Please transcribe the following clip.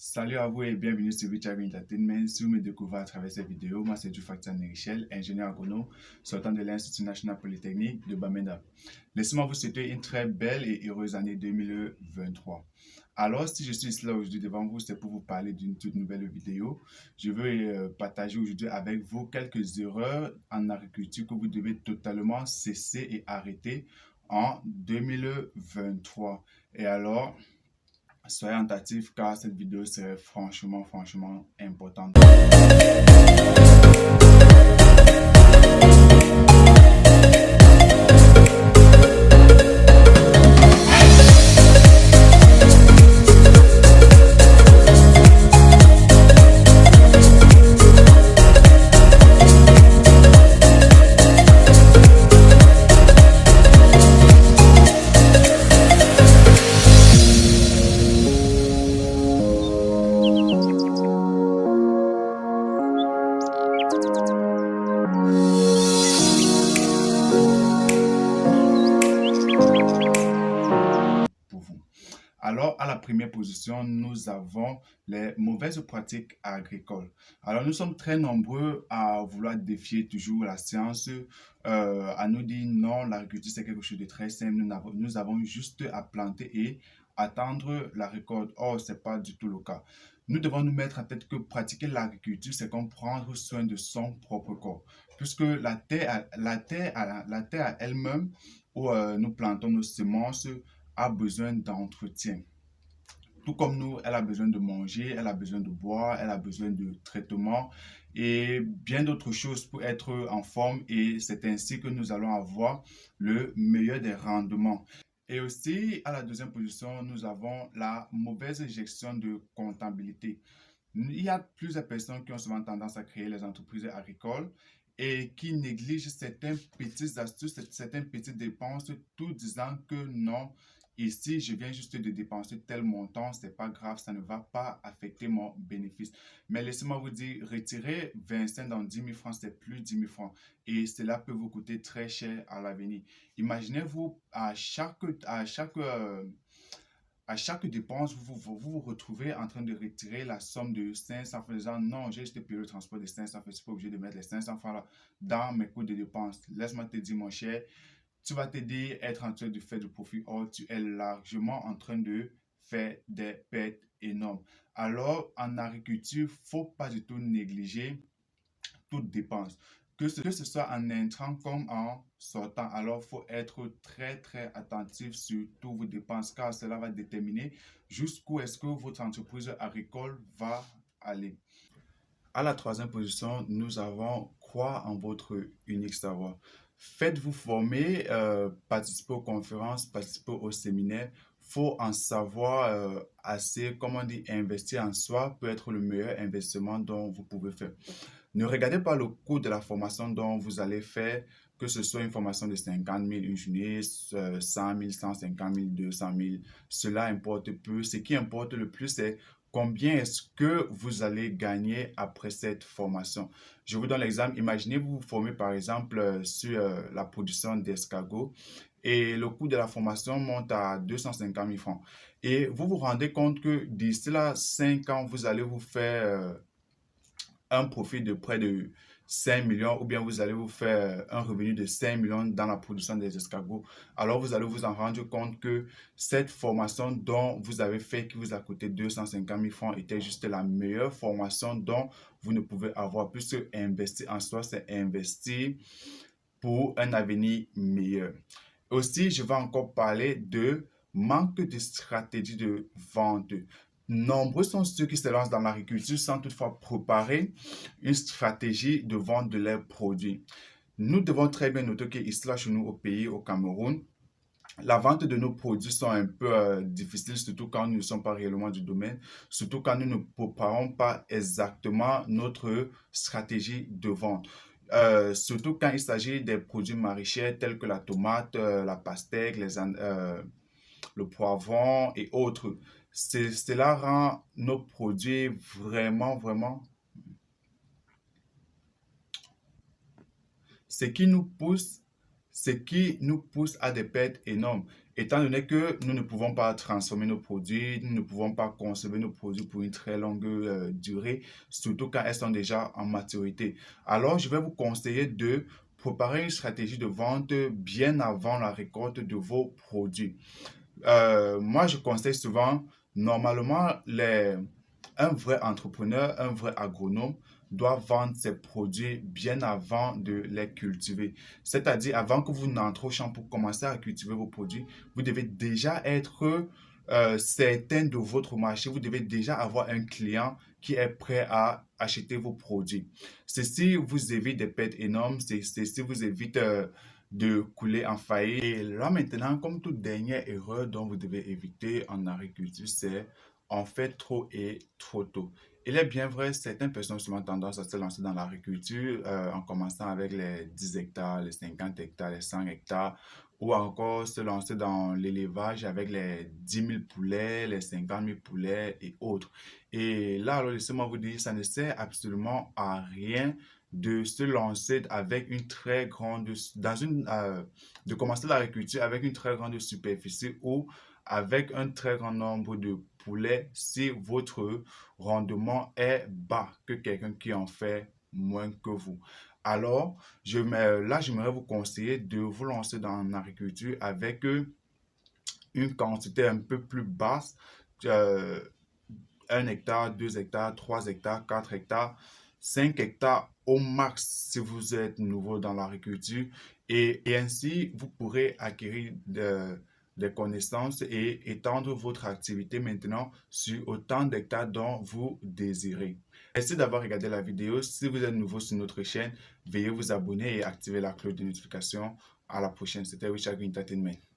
Salut à vous et bienvenue sur Richard Entertainment. Si vous me découvrez à travers cette vidéo, moi c'est Dufactan Nerichel, ingénieur agronome sortant de l'Institut national polytechnique de Bamenda. Laissez-moi vous souhaiter une très belle et heureuse année 2023. Alors, si je suis là aujourd'hui devant vous, c'est pour vous parler d'une toute nouvelle vidéo. Je veux partager aujourd'hui avec vous quelques erreurs en agriculture que vous devez totalement cesser et arrêter en 2023. Et alors, soyez attentifs car cette vidéo serait franchement importante. Pour vous. Alors, à la première position, nous avons les mauvaises pratiques agricoles. Alors, nous sommes très nombreux à vouloir défier toujours la science, à nous dire non, l'agriculture c'est quelque chose de très simple, nous avons juste à planter et attendre la récolte. Or, ce n'est pas du tout le cas. Nous devons nous mettre en tête que pratiquer l'agriculture, c'est comme prendre soin de son propre corps. Puisque la terre à elle-même, où nous plantons nos semences, a besoin d'entretien. Tout comme nous, elle a besoin de manger, elle a besoin de boire, elle a besoin de traitement et bien d'autres choses pour être en forme, et c'est ainsi que nous allons avoir le meilleur des rendements. Et aussi, à la deuxième position, nous avons la mauvaise gestion de comptabilité. Il y a plusieurs personnes qui ont souvent tendance à créer les entreprises agricoles et qui négligent certaines petites astuces, certaines petites dépenses, tout disant que non, ici, je viens juste de dépenser tel montant, c'est pas grave, ça ne va pas affecter mon bénéfice. Mais laissez-moi vous dire, retirer 25 dans 10 000 francs, c'est plus 10 000 francs. Et cela peut vous coûter très cher à l'avenir. Imaginez-vous, à chaque dépense, vous retrouvez en train de retirer la somme de 500 francs, disant non, j'ai juste payé le transport de 500 francs, je suis pas obligé de mettre les 500 francs là dans mes coûts de dépenses. Laisse-moi te dire, mon cher, tu vas t'aider à être en train de faire du profit. Or, tu es largement en train de faire des pertes énormes. Alors, en agriculture, il ne faut pas du tout négliger toute dépense. Que ce soit en entrant comme en sortant, alors il faut être très attentif sur toutes vos dépenses car cela va déterminer jusqu'où est-ce que votre entreprise agricole va aller. À la troisième position, nous avons croire en votre unique savoir. Faites-vous former, participez aux conférences, participez aux séminaires. Faut en savoir assez, comment dire, investir en soi peut être le meilleur investissement dont vous pouvez faire. Ne regardez pas le coût de la formation dont vous allez faire, que ce soit une formation de 50 000 une journée, 100 000, 150 000, 200 000. Cela importe peu. Ce qui importe le plus, c'est combien est-ce que vous allez gagner après cette formation. Je vous donne l'exemple. Imaginez vous vous formez par exemple sur la production d'escargots et le coût de la formation monte à 250 000 francs. Et vous vous rendez compte que d'ici là 5 ans, vous allez vous faire un profit de près de 5 millions, ou bien vous allez vous faire un revenu de 5 millions dans la production des escargots. Alors vous allez vous en rendre compte que cette formation dont vous avez fait, qui vous a coûté 250 000 francs, était juste la meilleure formation dont vous ne pouvez avoir, puisque investir en soi, c'est investir pour un avenir meilleur. Aussi, je vais encore parler de manque de stratégie de vente. Nombreux sont ceux qui se lancent dans l'agriculture sans toutefois préparer une stratégie de vente de leurs produits. Nous devons très bien noter qu'ici, là, chez nous, au pays, au Cameroun, la vente de nos produits sont un peu difficiles, surtout quand nous ne sommes pas réellement du domaine, surtout quand nous ne préparons pas exactement notre stratégie de vente. Surtout quand il s'agit des produits maraîchers tels que la tomate, la pastèque, le poivron et autres. Cela rend nos produits vraiment, ce qui nous pousse, ce qui nous pousse à des pertes énormes. étant donné que nous ne pouvons pas transformer nos produits, nous ne pouvons pas conserver nos produits pour une très longue durée, surtout quand elles sont déjà en maturité. Alors, je vais vous conseiller de préparer une stratégie de vente bien avant la récolte de vos produits. Moi, je conseille souvent, normalement, un vrai entrepreneur, un vrai agronome doit vendre ses produits bien avant de les cultiver. C'est-à-dire, avant que vous n'entrez au champ pour commencer à cultiver vos produits, vous devez déjà être certain de votre marché. Vous devez déjà avoir un client qui est prêt à acheter vos produits. Ceci vous évite des pertes énormes, ceci vous évite de couler en faillite. Et là maintenant, comme toute dernière erreur dont vous devez éviter en agriculture, c'est en fait trop et trop tôt. Il est bien vrai, certaines personnes ont souvent tendance à se lancer dans l'agriculture en commençant avec les 10 hectares, les 50 hectares, les 100 hectares, ou encore se lancer dans l'élevage avec les 10 000 poulets, les 50 000 poulets et autres. Et là, alors, laissez-moi vous dire, ça ne sert absolument à rien de se lancer avec une très grande, de commencer l'agriculture avec une très grande superficie ou avec un très grand nombre de poulets si votre rendement est bas que quelqu'un qui en fait moins que vous. Alors, là, j'aimerais vous conseiller de vous lancer dans l'agriculture avec une quantité un peu plus basse, euh, 1 hectare, 2 hectares, 3 hectares, 4 hectares, 5 hectares au max si vous êtes nouveau dans l'agriculture. Et ainsi, vous pourrez acquérir des connaissances et étendre votre activité maintenant sur autant d'hectares dont vous désirez. Merci d'avoir regardé la vidéo. Si vous êtes nouveau sur notre chaîne, veuillez vous abonner et activer la cloche de notification. À la prochaine. C'était Richard Green Entertainment.